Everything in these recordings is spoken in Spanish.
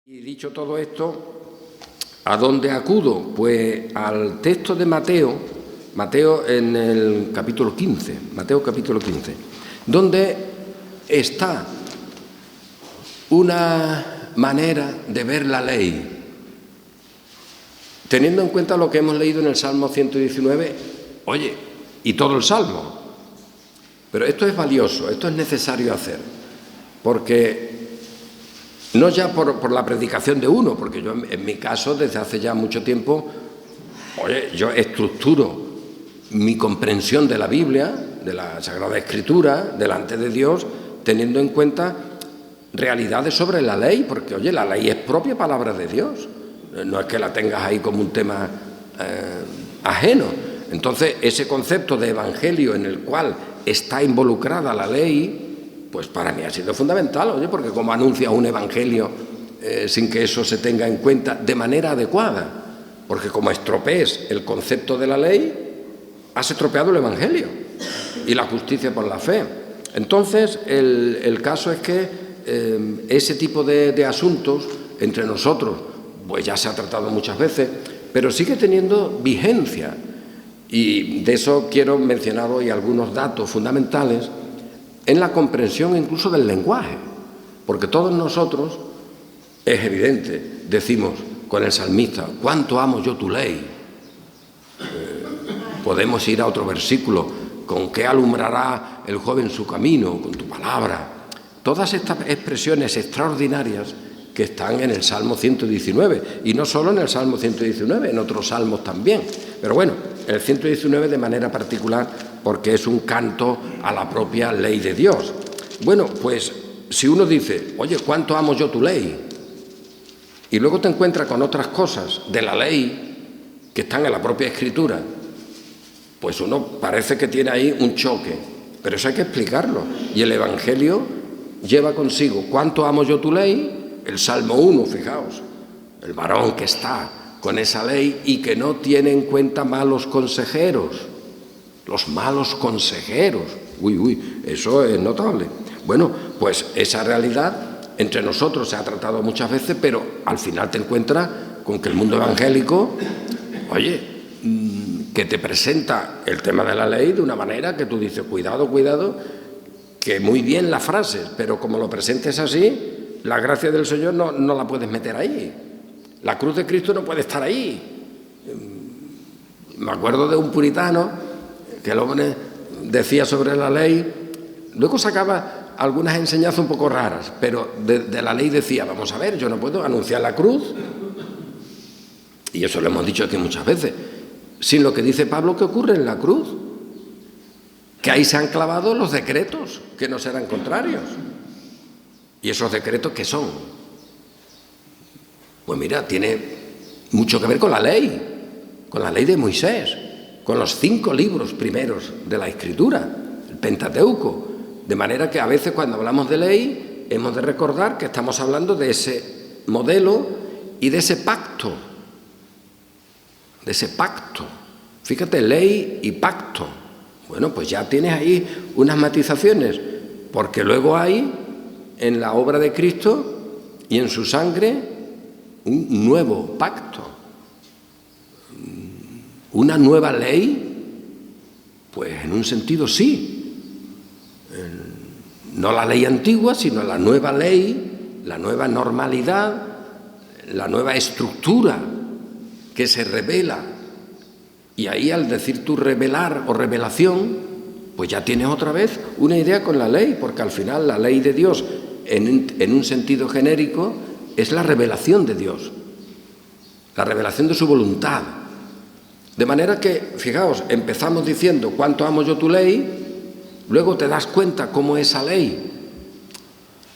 Y dicho todo esto, ¿a dónde acudo? Pues al texto de Mateo en el capítulo 15, Mateo capítulo 15, donde está una manera de ver la ley, teniendo en cuenta lo que hemos leído en el Salmo 119, oye, y todo el Salmo. Pero esto es valioso, esto es necesario hacer, porque no ya por la predicación de uno, porque yo en mi caso desde hace ya mucho tiempo, oye, yo estructuro mi comprensión de la Biblia, de la Sagrada Escritura, delante de Dios, teniendo en cuenta realidades sobre la ley, porque oye, la ley es propia palabra de Dios, no es que la tengas ahí como un tema ajeno. Entonces, ese concepto de evangelio en el cual está involucrada la ley, pues para mí ha sido fundamental, oye, porque como anuncia un evangelio sin que eso se tenga en cuenta de manera adecuada, porque como estropees el concepto de la ley, has estropeado el evangelio y la justicia por la fe. Entonces, el caso es que ese tipo de asuntos entre nosotros, pues ya se ha tratado muchas veces, pero sigue teniendo vigencia. Y de eso quiero mencionar hoy algunos datos fundamentales en la comprensión incluso del lenguaje, porque todos nosotros, es evidente, decimos con el salmista, ¿cuánto amo yo tu ley? Podemos ir a otro versículo, ¿con qué alumbrará el joven su camino? Con tu palabra. Todas estas expresiones extraordinarias que están en el Salmo 119, y no solo en el Salmo 119, en otros salmos también. Pero bueno, el 119 de manera particular porque es un canto a la propia ley de Dios. Bueno, pues si uno dice, oye, ¿cuánto amo yo tu ley? Y luego te encuentras con otras cosas de la ley que están en la propia Escritura, pues uno parece que tiene ahí un choque, pero eso hay que explicarlo. Y el Evangelio lleva consigo, ¿cuánto amo yo tu ley? El Salmo 1, fijaos, el varón que está con esa ley y que no tiene en cuenta malos consejeros. Los malos consejeros. Eso es notable. Bueno, pues esa realidad entre nosotros se ha tratado muchas veces, pero al final te encuentras con que el mundo evangélico, oye, que te presenta el tema de la ley de una manera que tú dices, cuidado, que muy bien las frases, pero como lo presentes así, la gracia del Señor no la puedes meter ahí. La cruz de Cristo no puede estar ahí. Me acuerdo de un puritano que el hombre decía sobre la ley, luego sacaba algunas enseñanzas un poco raras, pero de la ley decía, vamos a ver, yo no puedo anunciar la cruz, y eso lo hemos dicho aquí muchas veces, sin lo que dice Pablo que ocurre en la cruz, que ahí se han clavado los decretos que nos eran contrarios. ¿Y esos decretos qué son? Pues mira, tiene mucho que ver con la ley de Moisés, con los 5 libros primeros de la Escritura, el Pentateuco. De manera que a veces cuando hablamos de ley hemos de recordar que estamos hablando de ese modelo y de ese pacto. Fíjate, ley y pacto. Bueno, pues ya tienes ahí unas matizaciones, porque luego hay en la obra de Cristo y en su sangre un nuevo pacto. ¿Una nueva ley? Pues en un sentido sí. No la ley antigua, sino la nueva ley, la nueva normalidad, la nueva estructura que se revela. Y ahí al decir tú revelar o revelación, pues ya tienes otra vez una idea con la ley, porque al final la ley de Dios, en un sentido genérico, es la revelación de Dios, la revelación de su voluntad. De manera que, fijaos, empezamos diciendo cuánto amo yo tu ley, luego te das cuenta cómo esa ley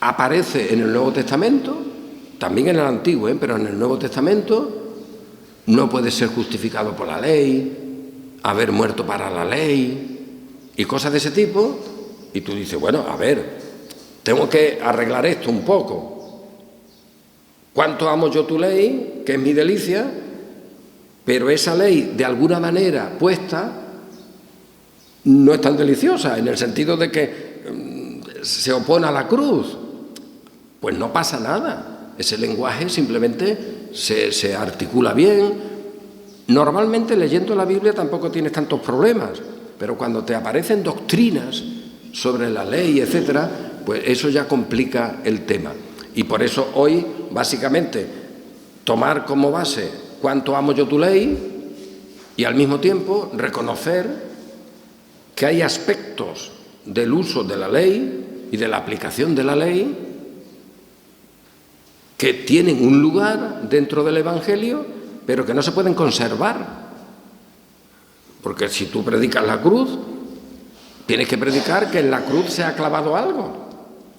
aparece en el Nuevo Testamento, también en el Antiguo, pero en el Nuevo Testamento no puede ser justificado por la ley, haber muerto para la ley y cosas de ese tipo. Y tú dices, bueno, a ver, tengo que arreglar esto un poco. ¿Cuánto amo yo tu ley? Que es mi delicia. Pero esa ley, de alguna manera puesta, no es tan deliciosa, en el sentido de que se opone a la cruz. Pues no pasa nada. Ese lenguaje simplemente se articula bien. Normalmente leyendo la Biblia tampoco tienes tantos problemas, pero cuando te aparecen doctrinas sobre la ley, etcétera, pues eso ya complica el tema. Y por eso hoy, básicamente, tomar como base cuánto amo yo tu ley y al mismo tiempo reconocer que hay aspectos del uso de la ley y de la aplicación de la ley que tienen un lugar dentro del Evangelio, pero que no se pueden conservar. Porque si tú predicas la cruz, tienes que predicar que en la cruz se ha clavado algo.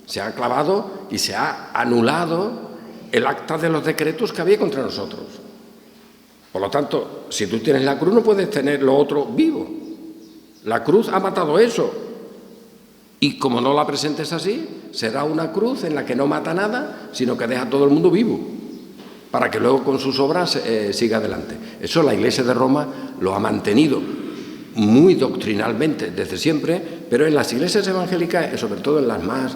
Se ha clavado y se ha anulado el acta de los decretos que había contra nosotros. Por lo tanto, si tú tienes la cruz, no puedes tener lo otro vivo. La cruz ha matado eso. Y como no la presentes así, será una cruz en la que no mata nada, sino que deja a todo el mundo vivo, para que luego con sus obras siga adelante. Eso la Iglesia de Roma lo ha mantenido muy doctrinalmente desde siempre, pero en las iglesias evangélicas, sobre todo en las más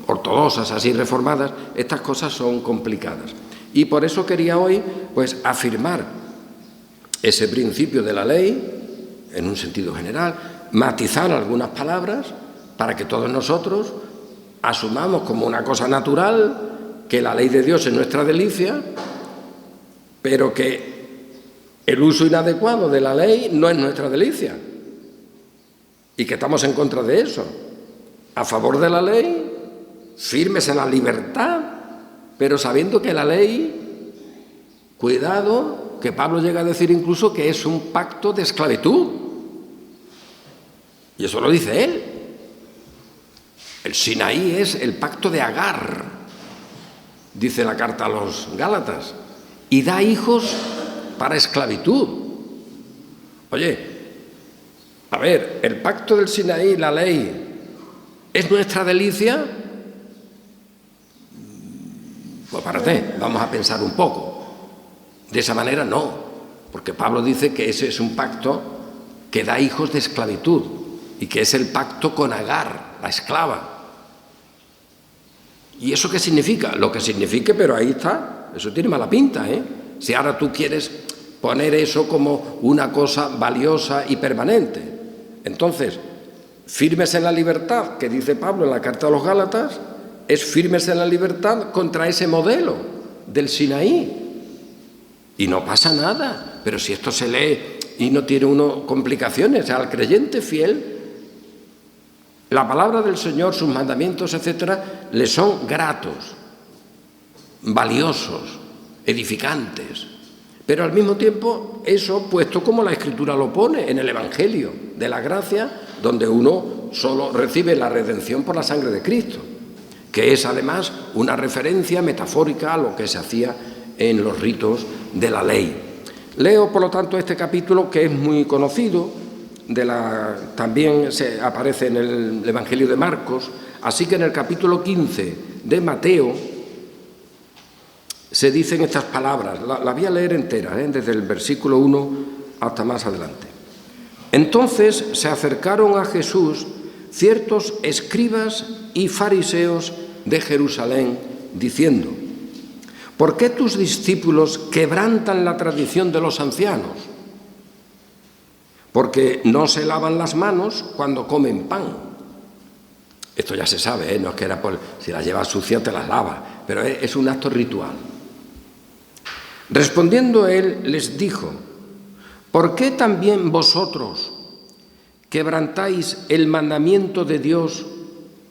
ortodoxas, así reformadas, estas cosas son complicadas. Y por eso quería hoy pues afirmar ese principio de la ley en un sentido general, matizar algunas palabras para que todos nosotros asumamos como una cosa natural que la ley de Dios es nuestra delicia, pero que el uso inadecuado de la ley no es nuestra delicia y que estamos en contra de eso. A favor de la ley, firmes en la libertad, pero sabiendo que la ley, cuidado, que Pablo llega a decir incluso que es un pacto de esclavitud. Y eso lo dice él. El Sinaí es el pacto de Agar, dice la carta a los Gálatas, y da hijos para esclavitud. Oye, a ver, el pacto del Sinaí, la ley, ¿es nuestra delicia? Pues párate, vamos a pensar un poco. De esa manera no, porque Pablo dice que ese es un pacto que da hijos de esclavitud y que es el pacto con Agar, la esclava. ¿Y eso qué significa? Lo que signifique, pero ahí está, eso tiene mala pinta, ¿eh? Si ahora tú quieres poner eso como una cosa valiosa y permanente. Entonces, firmes en la libertad, que dice Pablo en la carta a los Gálatas, es firmes en la libertad contra ese modelo del Sinaí. Y no pasa nada, pero si esto se lee y no tiene uno complicaciones, al creyente fiel, la palabra del Señor, sus mandamientos, etcétera, le son gratos, valiosos, edificantes. Pero al mismo tiempo, eso puesto como la Escritura lo pone en el Evangelio de la gracia, donde uno solo recibe la redención por la sangre de Cristo, que es además una referencia metafórica a lo que se hacía en los ritos de la ley. Leo, por lo tanto, este capítulo que es muy conocido, también se aparece en el Evangelio de Marcos, así que en el capítulo 15 de Mateo se dicen estas palabras, la voy a leer entera, desde el versículo 1 hasta más adelante. Entonces se acercaron a Jesús ciertos escribas y fariseos de Jerusalén, diciendo: ¿por qué tus discípulos quebrantan la tradición de los ancianos? Porque no se lavan las manos cuando comen pan. Esto ya se sabe, no es que era por si las llevas sucias te las lavas, pero es un acto ritual. Respondiendo él, les dijo: ¿por qué también vosotros quebrantáis el mandamiento de Dios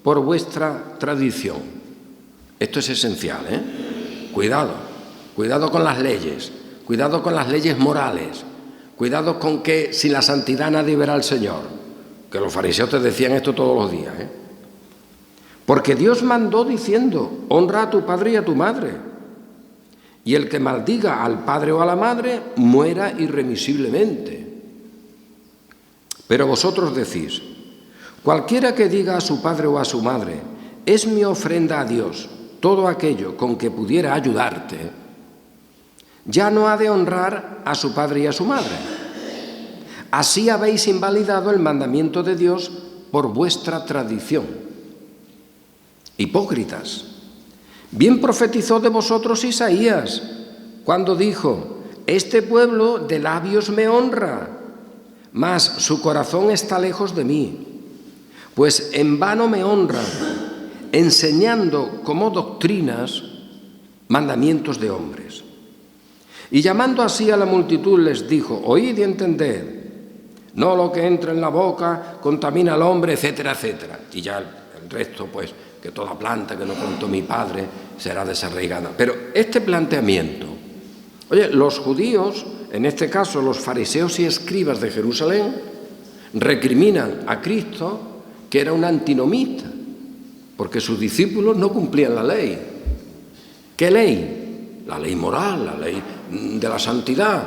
por vuestra tradición? Esto es esencial, Cuidado con las leyes, cuidado con las leyes morales, cuidado con que sin la santidad nadie verá al Señor, que los fariseos te decían esto todos los días, Porque Dios mandó diciendo: honra a tu padre y a tu madre, y el que maldiga al padre o a la madre muera irremisiblemente. Pero vosotros decís: cualquiera que diga a su padre o a su madre, es mi ofrenda a Dios, todo aquello con que pudiera ayudarte, ya no ha de honrar a su padre y a su madre. Así habéis invalidado el mandamiento de Dios por vuestra tradición. Hipócritas, Bien profetizó de vosotros Isaías, cuando dijo: este pueblo de labios me honra, mas su corazón está lejos de mí. Pues en vano me honran, enseñando como doctrinas mandamientos de hombres. Y llamando así a la multitud les dijo: oíd y entended, no lo que entra en la boca contamina al hombre, etcétera, etcétera. Y ya el resto, pues, que toda planta que no plantó mi padre será desarraigada. Pero este planteamiento, oye, los judíos, en este caso los fariseos y escribas de Jerusalén, recriminan a Cristo que era un antinomista, porque sus discípulos no cumplían la ley. ¿Qué ley? La ley moral, la ley de la santidad.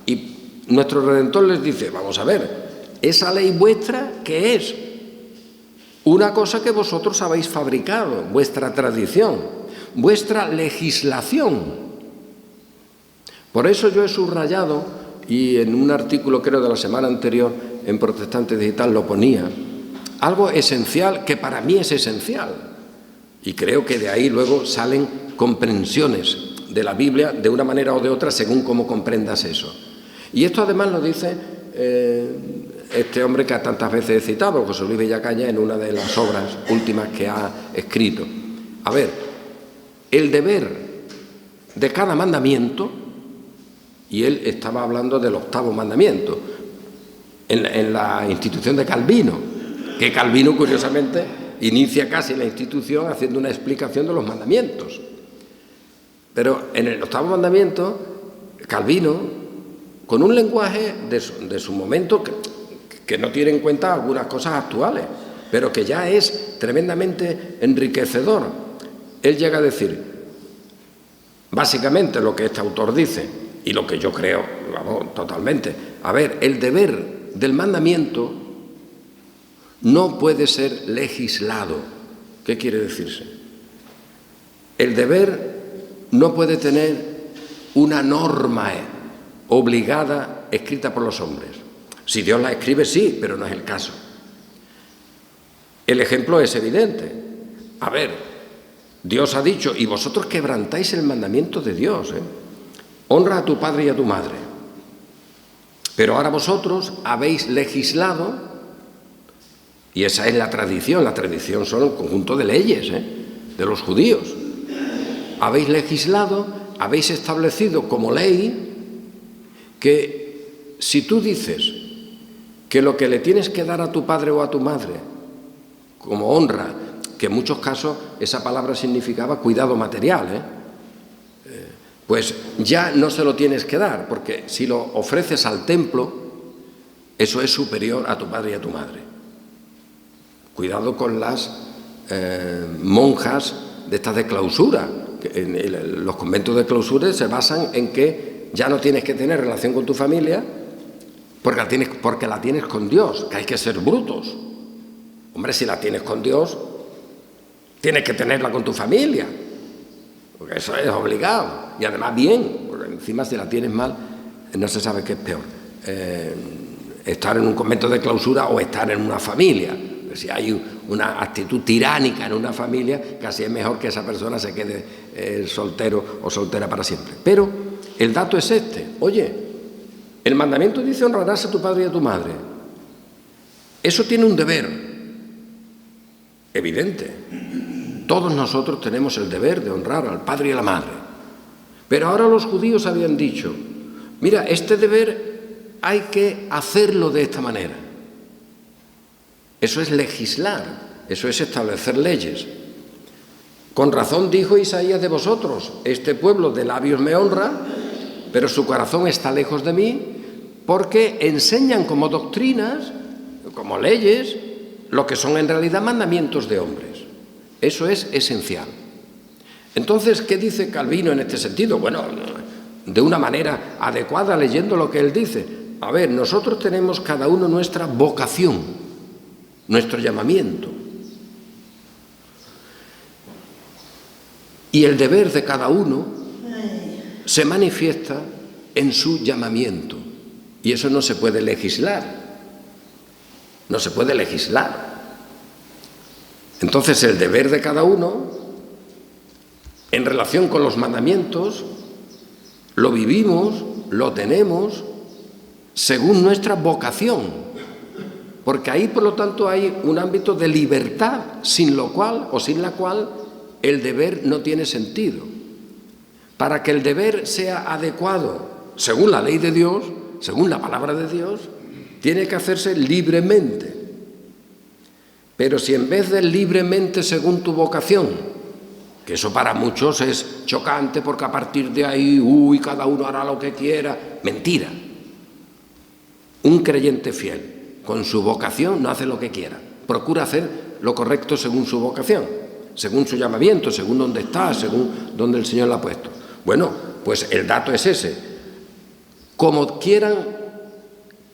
Y nuestro Redentor les dice: vamos a ver, esa ley vuestra, ¿qué es? Una cosa que vosotros habéis fabricado, vuestra tradición, vuestra legislación. Por eso yo he subrayado, y en un artículo creo de la semana anterior en Protestante Digital lo ponía, algo esencial que para mí es esencial. Y creo que de ahí luego salen comprensiones de la Biblia de una manera o de otra según cómo comprendas eso. Y esto además lo dice este hombre que tantas veces he citado, José Luis Villacaña, en una de las obras últimas que ha escrito. A ver, el deber de cada mandamiento, y él estaba hablando del 8º mandamiento, en la institución de Calvino, que Calvino, curiosamente, inicia casi la institución haciendo una explicación de los mandamientos. Pero en el 8º mandamiento, Calvino, con un lenguaje de su momento que no tiene en cuenta algunas cosas actuales, pero que ya es tremendamente enriquecedor, él llega a decir, básicamente lo que este autor dice, y lo que yo creo, vamos, totalmente, a ver, el deber del mandamiento no puede ser legislado. ¿Qué quiere decirse? El deber no puede tener una norma obligada escrita por los hombres. Si Dios la escribe, sí, pero no es el caso. El ejemplo es evidente. A ver, Dios ha dicho, y vosotros quebrantáis el mandamiento de Dios, honra a tu padre y a tu madre. Pero ahora vosotros habéis legislado, y esa es la tradición son un conjunto de leyes de los judíos. Habéis legislado, habéis establecido como ley que si tú dices que lo que le tienes que dar a tu padre o a tu madre como honra, que en muchos casos esa palabra significaba cuidado material, pues ya no se lo tienes que dar, porque si lo ofreces al templo, eso es superior a tu padre y a tu madre. Cuidado con las monjas de estas de clausura. Los conventos de clausura se basan en que ya no tienes que tener relación con tu familia porque la tienes con Dios, que hay que ser brutos. Hombre, si la tienes con Dios, tienes que tenerla con tu familia, porque eso es obligado. Y además bien, porque encima si la tienes mal, no se sabe qué es peor. Estar en un convento de clausura o estar en una familia. Si hay una actitud tiránica en una familia, casi es mejor que esa persona se quede soltero o soltera para siempre. Pero el dato es este. Oye, el mandamiento dice honrarás a tu padre y a tu madre. Eso tiene un deber evidente. Todos nosotros tenemos el deber de honrar al padre y a la madre. Pero ahora los judíos habían dicho, mira, este deber hay que hacerlo de esta manera. Eso es legislar, eso es establecer leyes. Con razón dijo Isaías de vosotros, este pueblo de labios me honra, pero su corazón está lejos de mí, porque enseñan como doctrinas, como leyes, lo que son en realidad mandamientos de hombres. Eso es esencial. Entonces, ¿qué dice Calvino en este sentido? Bueno, de una manera adecuada, leyendo lo que él dice. A ver, nosotros tenemos cada uno nuestra vocación, nuestro llamamiento. Y el deber de cada uno se manifiesta en su llamamiento. Y eso no se puede legislar. No se puede legislar. Entonces el deber de cada uno en relación con los mandamientos, lo vivimos, lo tenemos, según nuestra vocación. Porque ahí, por lo tanto, hay un ámbito de libertad, sin lo cual o sin la cual el deber no tiene sentido. Para que el deber sea adecuado, según la ley de Dios, según la palabra de Dios, tiene que hacerse libremente. Pero si en vez de libremente según tu vocación, que eso para muchos es chocante porque a partir de ahí, cada uno hará lo que quiera. Mentira. Un creyente fiel, con su vocación, no hace lo que quiera. Procura hacer lo correcto según su vocación, según su llamamiento, según dónde está, según dónde el Señor la ha puesto. Bueno, pues el dato es ese. Como quieran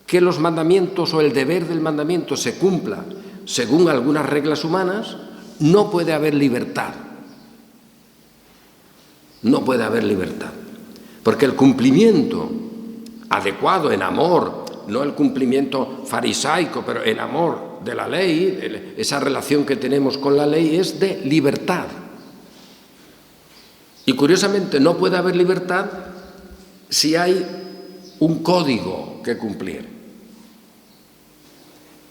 que los mandamientos o el deber del mandamiento se cumpla según algunas reglas humanas, no puede haber libertad. No puede haber libertad, porque el cumplimiento adecuado en amor, no el cumplimiento farisaico, pero en amor de la ley, esa relación que tenemos con la ley es de libertad. Y curiosamente no puede haber libertad si hay un código que cumplir.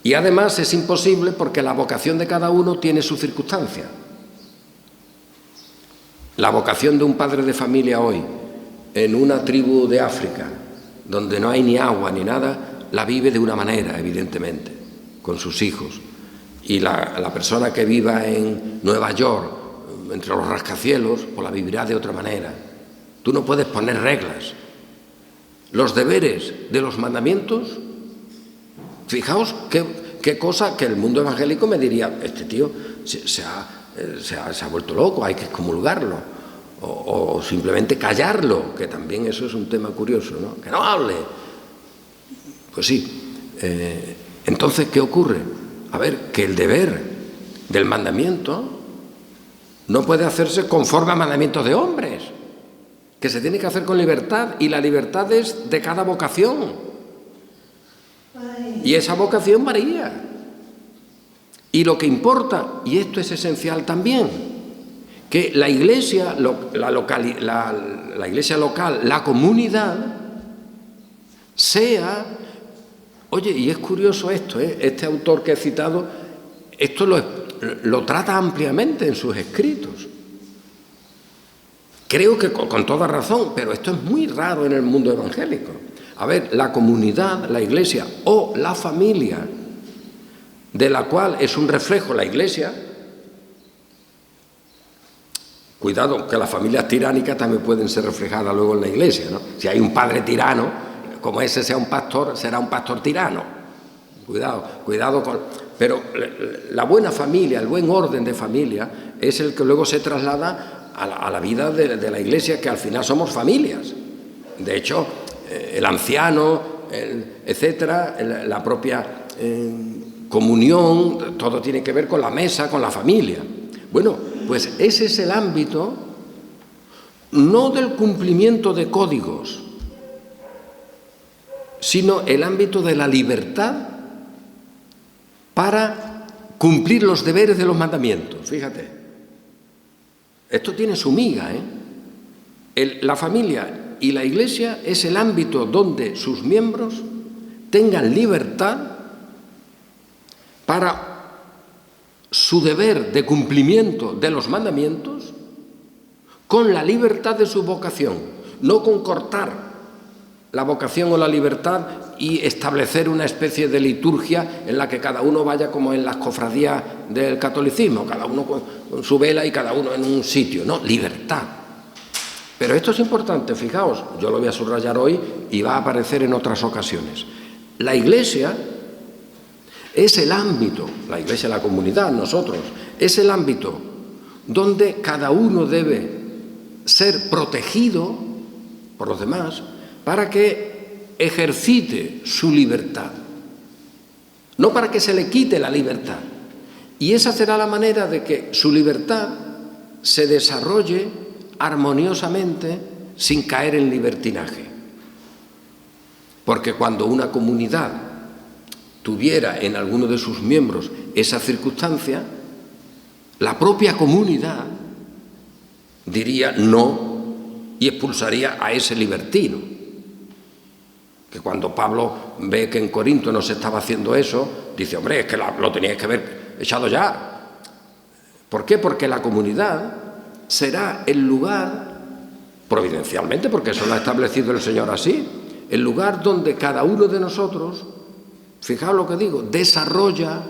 Y además es imposible porque la vocación de cada uno tiene su circunstancia. La vocación de un padre de familia hoy, en una tribu de África, donde no hay ni agua ni nada, la vive de una manera, evidentemente, con sus hijos. Y la persona que viva en Nueva York, entre los rascacielos, pues la vivirá de otra manera. Tú no puedes poner reglas. Los deberes de los mandamientos, fijaos qué cosa que el mundo evangélico me diría, este tío se ha vuelto loco, hay que excomulgarlo. O simplemente callarlo, que también eso es un tema curioso, ¿no? Que no hable. Pues sí. Entonces, ¿qué ocurre? A ver, que el deber del mandamiento no puede hacerse conforme a mandamientos de hombres, que se tiene que hacer con libertad, y la libertad es de cada vocación. Y esa vocación varía. Y lo que importa, y esto es esencial también, que la iglesia, la iglesia local, la comunidad, sea... Oye, y es curioso esto, este autor que he citado, esto lo trata ampliamente en sus escritos. Creo que con toda razón, pero esto es muy raro en el mundo evangélico. A ver, la comunidad, la iglesia o la familia, de la cual es un reflejo la iglesia. Cuidado, que las familias tiránicas también pueden ser reflejadas luego en la iglesia, ¿no? Si hay un padre tirano, como ese sea un pastor, será un pastor tirano. Cuidado con... Pero la buena familia, el buen orden de familia, es el que luego se traslada a la vida de la iglesia, que al final somos familias. De hecho, el anciano, etcétera, la propia comunión, todo tiene que ver con la mesa, con la familia. Bueno, pues ese es el ámbito, no del cumplimiento de códigos, sino el ámbito de la libertad para cumplir los deberes de los mandamientos. Fíjate, esto tiene su miga, La familia y la iglesia es el ámbito donde sus miembros tengan libertad para su deber de cumplimiento de los mandamientos con la libertad de su vocación, no con cortar la vocación o la libertad y establecer una especie de liturgia en la que cada uno vaya como en las cofradías del catolicismo, cada uno con su vela y cada uno en un sitio, no, libertad. Pero esto es importante, fijaos, yo lo voy a subrayar hoy y va a aparecer en otras ocasiones. La iglesia es el ámbito, la iglesia, la comunidad, nosotros, es el ámbito donde cada uno debe ser protegido por los demás para que ejercite su libertad, no para que se le quite la libertad. Y esa será la manera de que su libertad se desarrolle armoniosamente sin caer en libertinaje. Porque cuando una comunidad tuviera en alguno de sus miembros esa circunstancia, la propia comunidad diría no y expulsaría a ese libertino. Que cuando Pablo ve que en Corinto no se estaba haciendo eso, dice, hombre, es que lo teníais que haber echado ya. ¿Por qué? Porque la comunidad será el lugar, providencialmente, porque eso lo ha establecido el Señor así, el lugar donde cada uno de nosotros, fijaos lo que digo, desarrolla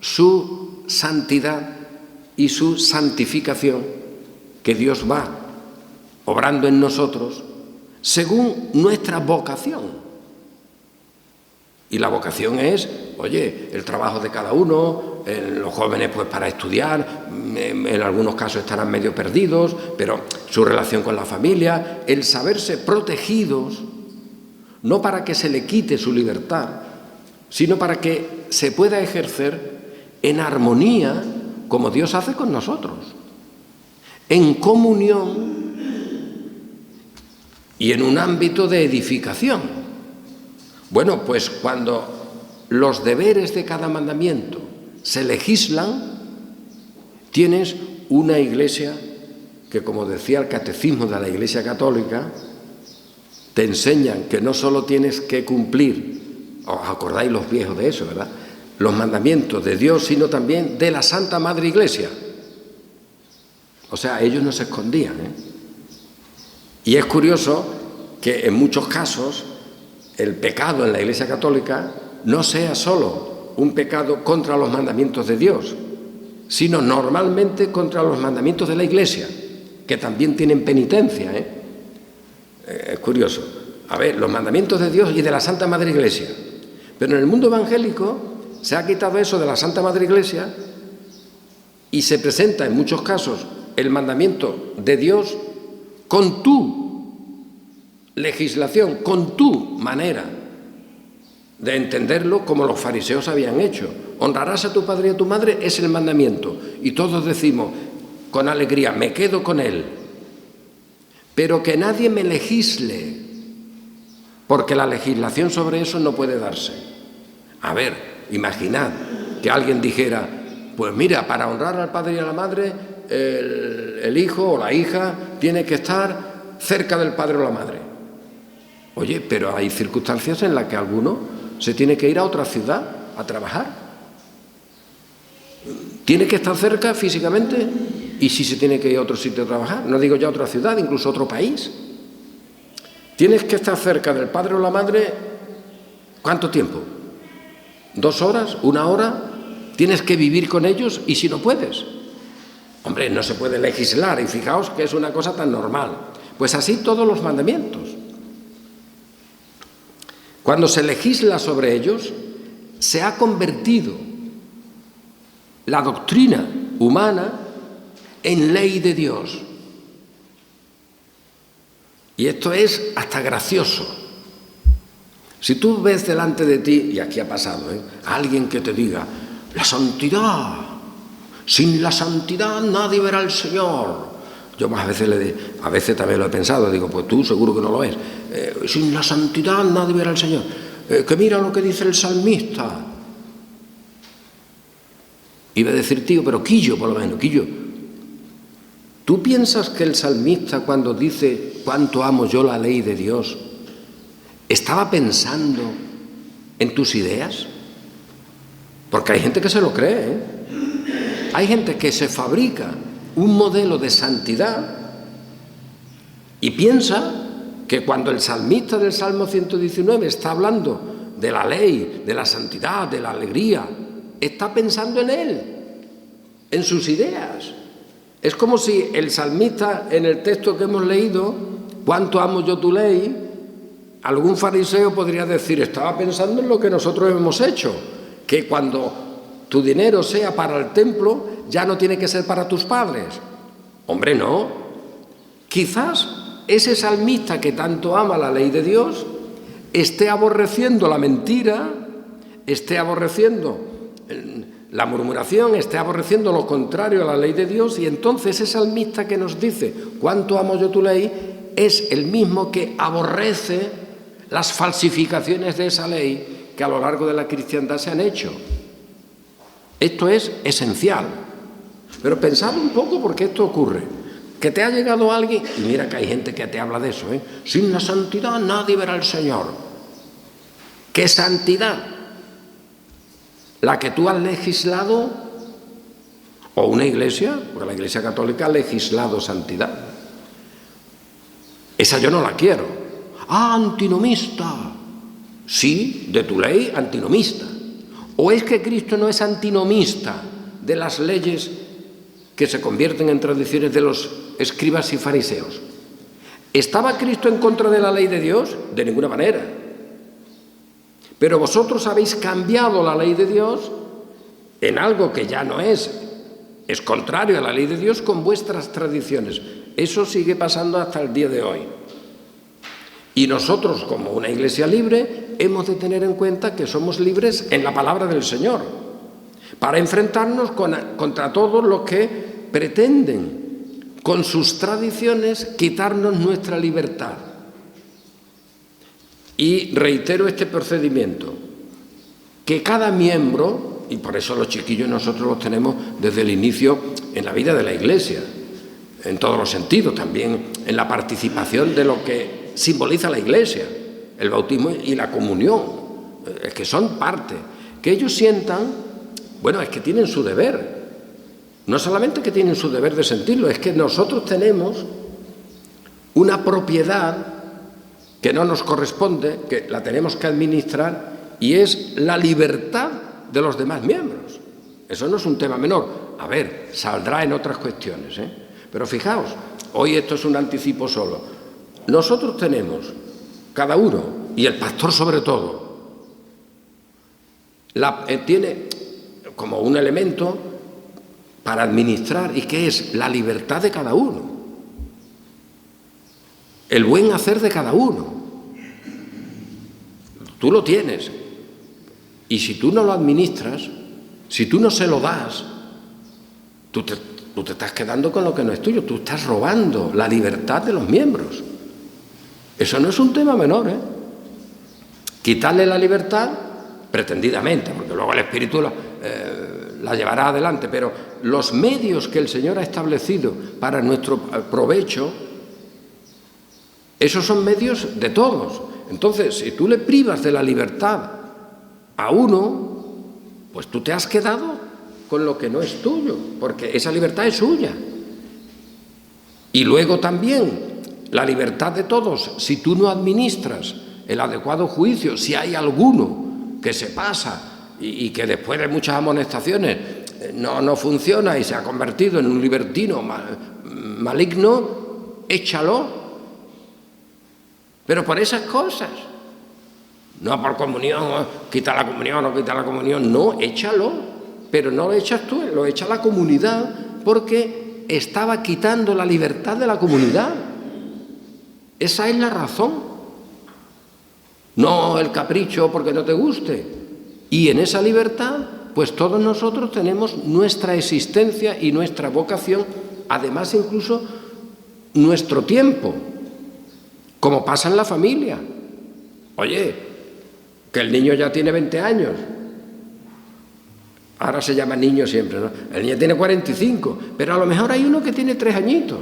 su santidad y su santificación, que Dios va obrando en nosotros según nuestra vocación. Y la vocación es, oye, el trabajo de cada uno, los jóvenes pues para estudiar, en algunos casos estarán medio perdidos, pero su relación con la familia, el saberse protegidos, no para que se le quite su libertad, sino para que se pueda ejercer en armonía como Dios hace con nosotros, en comunión y en un ámbito de edificación. Bueno, pues cuando los deberes de cada mandamiento se legislan, tienes una iglesia que, como decía el catecismo de la Iglesia Católica, te enseñan que no solo tienes que cumplir, os acordáis los viejos de eso, ¿verdad?, los mandamientos de Dios, sino también de la Santa Madre Iglesia. O sea, ellos no se escondían, Y es curioso que en muchos casos el pecado en la Iglesia Católica no sea solo un pecado contra los mandamientos de Dios, sino normalmente contra los mandamientos de la Iglesia, que también tienen penitencia, Es curioso. A ver, los mandamientos de Dios y de la Santa Madre Iglesia. Pero en el mundo evangélico se ha quitado eso de la Santa Madre Iglesia y se presenta en muchos casos el mandamiento de Dios con tu legislación, con tu manera de entenderlo, como los fariseos habían hecho. Honrarás a tu padre y a tu madre es el mandamiento. Y todos decimos con alegría, me quedo con él. Pero que nadie me legisle, porque la legislación sobre eso no puede darse. A ver, imaginad que alguien dijera, pues mira, para honrar al padre y a la madre, el hijo o la hija tiene que estar cerca del padre o la madre. Oye, pero hay circunstancias en las que alguno se tiene que ir a otra ciudad a trabajar. Tiene que estar cerca físicamente y si se tiene que ir a otro sitio a trabajar, no digo ya a otra ciudad, incluso a otro país. Tienes que estar cerca del padre o la madre, ¿cuánto tiempo? ¿2 horas? ¿1 hora? Tienes que vivir con ellos y si no puedes. Hombre, no se puede legislar y fijaos que es una cosa tan normal. Pues así todos los mandamientos. Cuando se legisla sobre ellos, se ha convertido la doctrina humana en ley de Dios. Y esto es hasta gracioso. Si tú ves delante de ti, y aquí ha pasado, alguien que te diga, la santidad, sin la santidad nadie verá al Señor. Yo a veces también lo he pensado, digo, pues tú seguro que no lo es. Sin la santidad nadie verá al Señor. Que mira lo que dice el salmista. Iba a decir, tío, pero Quillo, por lo menos, Quillo. ¿Tú piensas que el salmista cuando dice cuánto amo yo la ley de Dios, estaba pensando en tus ideas? Porque hay gente que se lo cree, Hay gente que se fabrica un modelo de santidad y piensa que cuando el salmista del Salmo 119 está hablando de la ley, de la santidad, de la alegría, está pensando en él, en sus ideas. Es como si el salmista en el texto que hemos leído, cuánto amo yo tu ley, algún fariseo podría decir, estaba pensando en lo que nosotros hemos hecho, que cuando tu dinero sea para el templo, ya no tiene que ser para tus padres. Hombre, no. Quizás ese salmista que tanto ama la ley de Dios esté aborreciendo la mentira, esté aborreciendo la murmuración, esté aborreciendo lo contrario a la ley de Dios, y entonces ese salmista que nos dice cuánto amo yo tu ley es el mismo que aborrece las falsificaciones de esa ley que a lo largo de la cristiandad se han hecho. Esto es esencial. Pero pensad un poco por qué esto ocurre. Que te ha llegado alguien, y mira que hay gente que te habla de eso, ¿eh? Sin la santidad nadie verá al Señor. ¿Qué santidad? ¿La que tú has legislado? ¿O una iglesia? Porque la Iglesia Católica ha legislado santidad. Esa yo no la quiero. ¡Ah, antinomista! Sí, de tu ley, antinomista. ¿O es que Cristo no es antinomista de las leyes que se convierten en tradiciones de los escribas y fariseos? ¿Estaba Cristo en contra de la ley de Dios? De ninguna manera. Pero vosotros habéis cambiado la ley de Dios en algo que ya no es contrario a la ley de Dios con vuestras tradiciones. Eso sigue pasando hasta el día de hoy. Y nosotros, como una iglesia libre, hemos de tener en cuenta que somos libres en la palabra del Señor, para enfrentarnos contra todos los que pretenden, con sus tradiciones, quitarnos nuestra libertad. Y reitero este procedimiento, que cada miembro, y por eso los chiquillos nosotros los tenemos desde el inicio en la vida de la Iglesia, en todos los sentidos, también en la participación de lo que simboliza la Iglesia, el bautismo y la comunión, es que son parte, que ellos sientan, bueno, es que tienen su deber, no solamente que tienen su deber de sentirlo, es que nosotros tenemos una propiedad que no nos corresponde, que la tenemos que administrar, y es la libertad de los demás miembros. Eso no es un tema menor. A ver, saldrá en otras cuestiones, ¿eh? Pero fijaos, hoy esto es un anticipo solo. Nosotros tenemos, cada uno, y el pastor sobre todo, tiene como un elemento para administrar, y que es la libertad de cada uno, el buen hacer de cada uno. Tú lo tienes, y si tú no lo administras, si tú no se lo das, tú te estás quedando con lo que no es tuyo, tú estás robando la libertad de los miembros. Eso no es un tema menor, ¿eh? Quitarle la libertad, pretendidamente, porque luego el Espíritu la llevará adelante, pero los medios que el Señor ha establecido para nuestro provecho, esos son medios de todos. Entonces, si tú le privas de la libertad a uno, pues tú te has quedado con lo que no es tuyo, porque esa libertad es suya. Y luego también la libertad de todos, si tú no administras el adecuado juicio, si hay alguno que se pasa y que después de muchas amonestaciones no funciona y se ha convertido en un libertino maligno, échalo. Pero por esas cosas, no por comunión, quita la comunión o no quita la comunión, no, échalo, pero no lo echas tú, lo echa la comunidad, porque estaba quitando la libertad de la comunidad. Esa es la razón, no el capricho porque no te guste. Y en esa libertad, pues todos nosotros tenemos nuestra existencia y nuestra vocación, además incluso nuestro tiempo, como pasa en la familia. Oye, que el niño ya tiene 20 años, ahora se llama niño siempre, ¿no? El niño tiene 45, pero a lo mejor hay uno que tiene 3 añitos.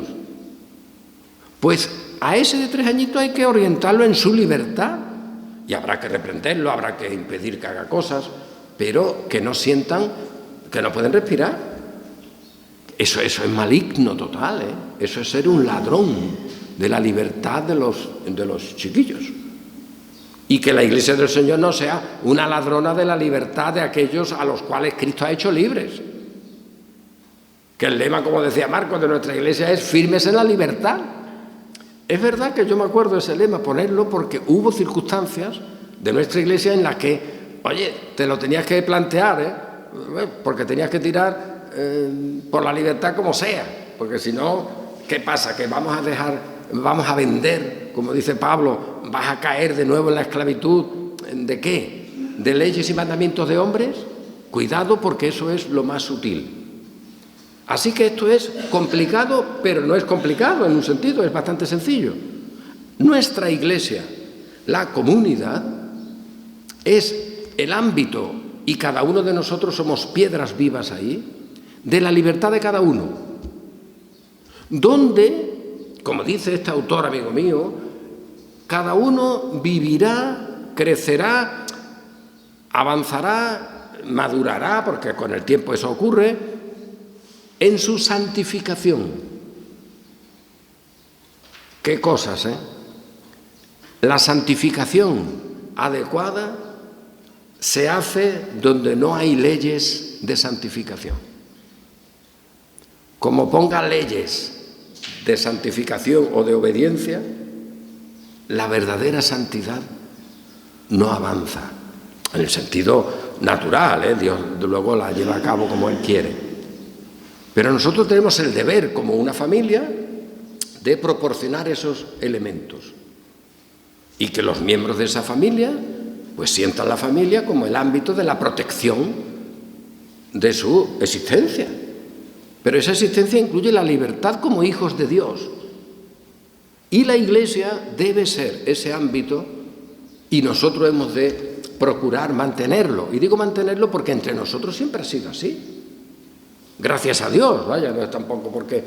Pues a ese de 3 añitos hay que orientarlo en su libertad, y habrá que reprenderlo, habrá que impedir que haga cosas, pero que no sientan que no pueden respirar. Eso es maligno total, ¿eh? Eso es ser un ladrón de la libertad de los chiquillos. Y que la Iglesia del Señor no sea una ladrona de la libertad de aquellos a los cuales Cristo ha hecho libres. Que el lema, como decía Marcos, de nuestra Iglesia es firmes en la libertad. Es verdad que yo me acuerdo de ese lema, ponerlo, porque hubo circunstancias de nuestra Iglesia en las que, oye, te lo tenías que plantear, ¿eh? Porque tenías que tirar por la libertad como sea, porque si no, ¿qué pasa? Que vamos a vender, como dice Pablo, vas a caer de nuevo en la esclavitud. ¿De qué? ¿De leyes y mandamientos de hombres? Cuidado, porque eso es lo más sutil. Así que esto es complicado, pero no es complicado en un sentido, es bastante sencillo. Nuestra Iglesia, la comunidad, es el ámbito, y cada uno de nosotros somos piedras vivas ahí, de la libertad de cada uno. donde, como dice este autor, amigo mío, cada uno vivirá, crecerá, avanzará, madurará, porque con el tiempo eso ocurre, en su santificación. ¿Qué cosas, eh? La santificación adecuada se hace donde no hay leyes de santificación. Como ponga leyes de santificación o de obediencia, la verdadera santidad no avanza. En el sentido natural, Dios luego la lleva a cabo como Él quiere. Pero nosotros tenemos el deber, como una familia, de proporcionar esos elementos. Y que los miembros de esa familia, pues sientan la familia como el ámbito de la protección de su existencia. Pero esa existencia incluye la libertad como hijos de Dios. Y la Iglesia debe ser ese ámbito y nosotros hemos de procurar mantenerlo. Y digo mantenerlo porque entre nosotros siempre ha sido así. Gracias a Dios, vaya, no es tampoco porque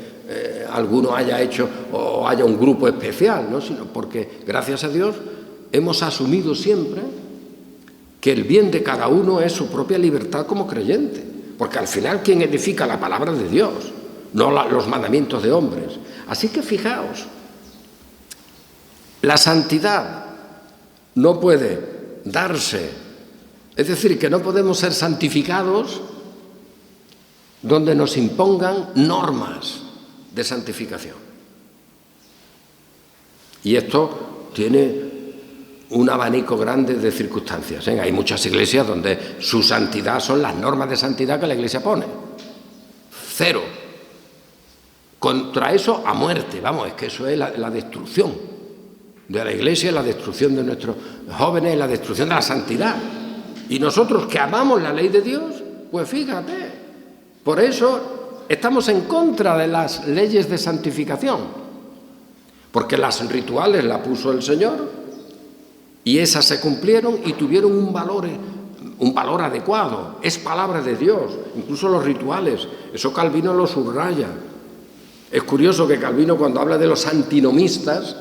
alguno haya hecho o haya un grupo especial, ¿no? Sino porque gracias a Dios hemos asumido siempre que el bien de cada uno es su propia libertad como creyente. Porque al final, ¿quién edifica? La palabra de Dios, no los mandamientos de hombres. Así que fijaos, la santidad no puede darse, es decir, que no podemos ser santificados donde nos impongan normas de santificación. Y esto tiene un abanico grande de circunstancias. Hay muchas iglesias donde su santidad son las normas de santidad que la Iglesia pone. 0. Contra eso, a muerte. Vamos, es que eso es la destrucción de la Iglesia, la destrucción de nuestros jóvenes, la destrucción de la santidad. Y nosotros que amamos la ley de Dios, pues fíjate, por eso estamos en contra de las leyes de santificación, porque las rituales las puso el Señor y esas se cumplieron y tuvieron un valor adecuado. Es palabra de Dios, incluso los rituales, eso Calvino lo subraya. Es curioso que Calvino, cuando habla de los antinomistas,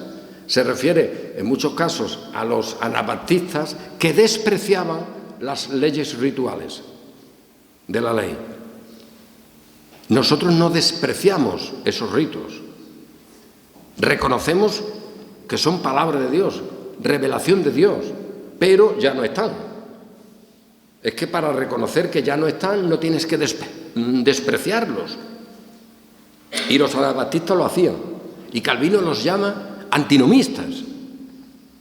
se refiere en muchos casos a los anabaptistas que despreciaban las leyes rituales de la ley. Nosotros no despreciamos esos ritos. Reconocemos que son palabra de Dios, revelación de Dios, pero ya no están. Es que para reconocer que ya no están no tienes que despreciarlos. Y los anabaptistas lo hacían. Y Calvino los llama antinomistas,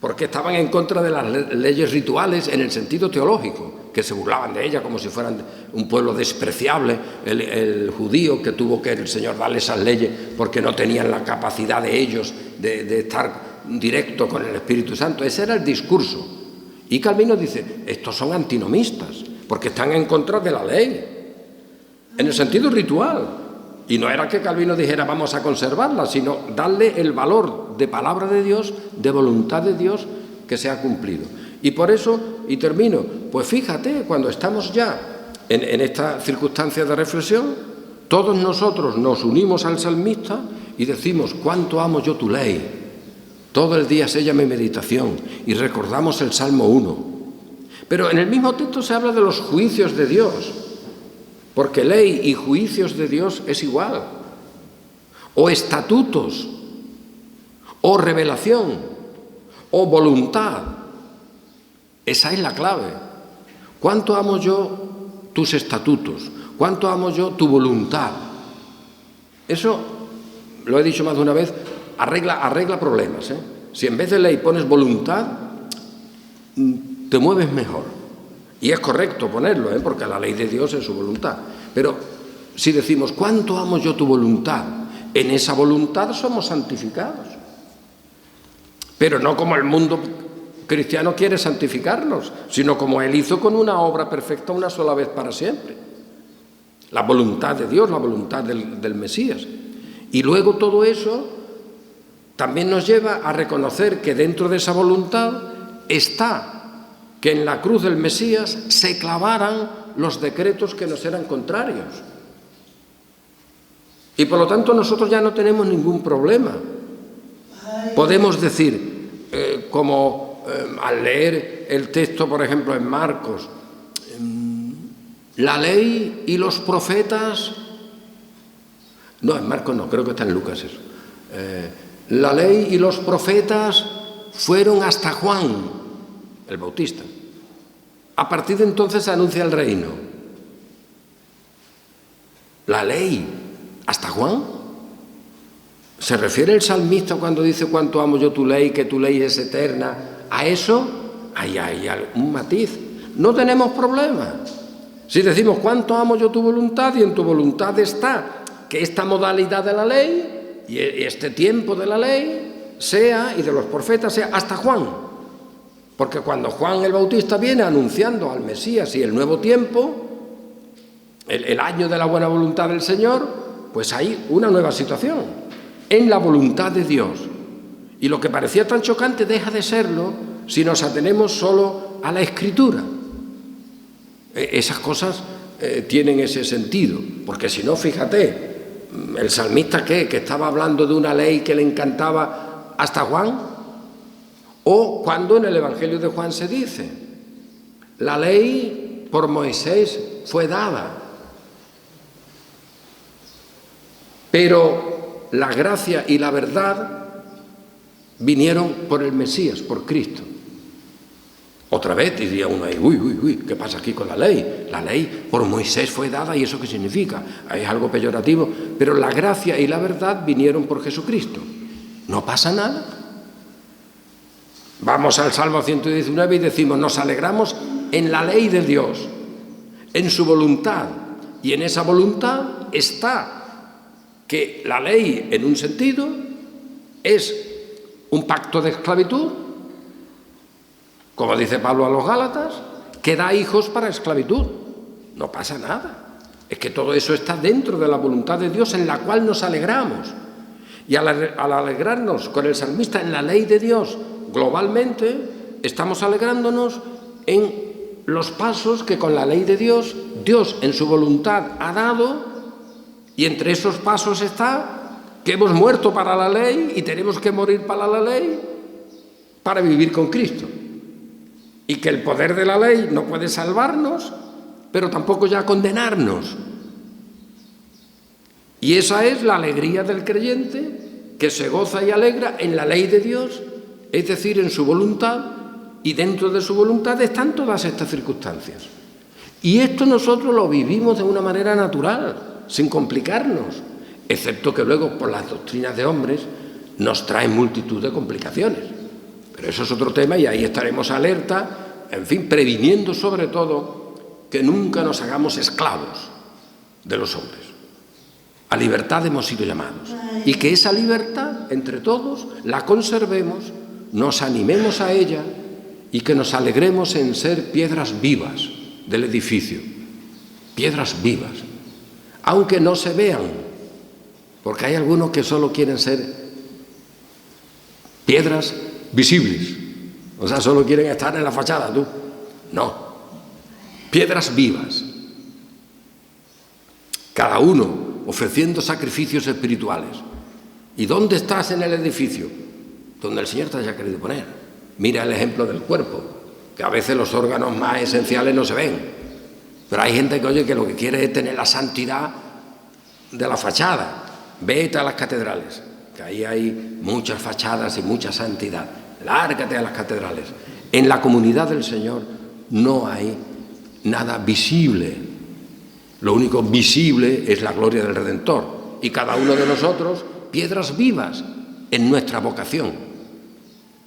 porque estaban en contra de las leyes rituales en el sentido teológico, que se burlaban de ellas como si fueran un pueblo despreciable, el judío que tuvo que el Señor darle esas leyes porque no tenían la capacidad de ellos de estar directo con el Espíritu Santo. Ese era el discurso. Y Calvino dice, estos son antinomistas, porque están en contra de la ley, en el sentido ritual. Y no era que Calvino dijera vamos a conservarla, sino darle el valor de palabra de Dios, de voluntad de Dios que se ha cumplido. Y por eso, y termino, pues fíjate, cuando estamos ya en esta circunstancia de reflexión, todos nosotros nos unimos al salmista y decimos, cuánto amo yo tu ley, todo el día es ella mi meditación, y recordamos el Salmo 1. Pero en el mismo texto se habla de los juicios de Dios, porque ley y juicios de Dios es igual, o estatutos, o revelación, o voluntad. Esa es la clave. ¿Cuánto amo yo tus estatutos? ¿Cuánto amo yo tu voluntad? Eso, lo he dicho más de una vez, arregla problemas, ¿eh? Si en vez de ley pones voluntad, te mueves mejor. Y es correcto ponerlo, porque la ley de Dios es su voluntad. Pero si decimos, ¿cuánto amo yo tu voluntad? En esa voluntad somos santificados. Pero no como el mundo cristiano quiere santificarnos, sino como Él hizo con una obra perfecta una sola vez para siempre. La voluntad de Dios, la voluntad del Mesías. Y luego todo eso también nos lleva a reconocer que dentro de esa voluntad está que en la cruz del Mesías se clavaran los decretos que nos eran contrarios. Y por lo tanto nosotros ya no tenemos ningún problema. Podemos decir, al leer el texto, por ejemplo, en Marcos, la ley y los profetas... No, en Marcos no, creo que está en Lucas eso. La ley y los profetas fueron hasta Juan, el Bautista. A partir de entonces se anuncia el reino. La ley, ¿hasta Juan? ¿Se refiere el salmista cuando dice cuánto amo yo tu ley, que tu ley es eterna? ¿A eso? Hay un matiz. No tenemos problema. Si decimos cuánto amo yo tu voluntad, y en tu voluntad está que esta modalidad de la ley y este tiempo de la ley sea, y de los profetas sea, hasta Juan. Porque cuando Juan el Bautista viene anunciando al Mesías y el nuevo tiempo, el año de la buena voluntad del Señor, pues hay una nueva situación en la voluntad de Dios. Y lo que parecía tan chocante deja de serlo si nos atenemos solo a la Escritura. Esas cosas tienen ese sentido, porque si no, fíjate, el salmista que estaba hablando de una ley que le encantaba hasta Juan, o cuando en el Evangelio de Juan se dice, la ley por Moisés fue dada, pero la gracia y la verdad vinieron por el Mesías, por Cristo. Otra vez diría uno ahí, uy, ¿qué pasa aquí con la ley? La ley por Moisés fue dada, ¿y eso qué significa? Es algo peyorativo, pero la gracia y la verdad vinieron por Jesucristo. No pasa nada. Vamos al Salmo 119 y decimos, nos alegramos en la ley de Dios, en su voluntad, y en esa voluntad está que la ley, en un sentido, es un pacto de esclavitud, como dice Pablo a los Gálatas, que da hijos para esclavitud. No pasa nada. Es que todo eso está dentro de la voluntad de Dios, en la cual nos alegramos. Y al alegrarnos con el salmista en la ley de Dios, globalmente, estamos alegrándonos en los pasos que con la ley de Dios, Dios en su voluntad ha dado, y entre esos pasos está que hemos muerto para la ley y tenemos que morir para la ley para vivir con Cristo. Y que el poder de la ley no puede salvarnos, pero tampoco ya condenarnos. Y esa es la alegría del creyente, que se goza y alegra en la ley de Dios, es decir, en su voluntad, y dentro de su voluntad están todas estas circunstancias. Y esto nosotros lo vivimos de una manera natural, sin complicarnos, excepto que luego por las doctrinas de hombres nos traen multitud de complicaciones. Pero eso es otro tema y ahí estaremos alerta, en fin, previniendo sobre todo que nunca nos hagamos esclavos de los hombres. A libertad hemos sido llamados. Y que esa libertad, entre todos, la conservemos, nos animemos a ella y que nos alegremos en ser piedras vivas del edificio. Piedras vivas. Aunque no se vean, porque hay algunos que solo quieren ser piedras visibles, o sea, solo quieren estar en la fachada, tú. No, piedras vivas, cada uno ofreciendo sacrificios espirituales. ¿Y dónde estás en el edificio? Donde el Señor te haya querido poner. Mira el ejemplo del cuerpo, que a veces los órganos más esenciales no se ven, pero hay gente que, oye, que lo que quiere es tener la santidad de la fachada. Vete a las catedrales, que ahí hay muchas fachadas y mucha santidad. Lárgate a las catedrales. En la comunidad del Señor no hay nada visible. Lo único visible es la gloria del Redentor. Y cada uno de nosotros, piedras vivas en nuestra vocación.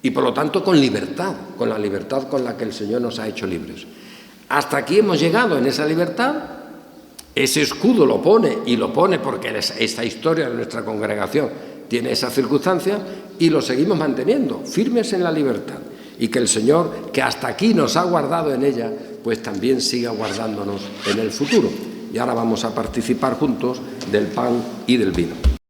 Y por lo tanto con libertad, con la libertad con la que el Señor nos ha hecho libres. Hasta aquí hemos llegado en esa libertad. Ese escudo lo pone, y lo pone porque esta historia de nuestra congregación tiene esa circunstancia, y lo seguimos manteniendo, firmes en la libertad. Y que el Señor, que hasta aquí nos ha guardado en ella, pues también siga guardándonos en el futuro. Y ahora vamos a participar juntos del pan y del vino.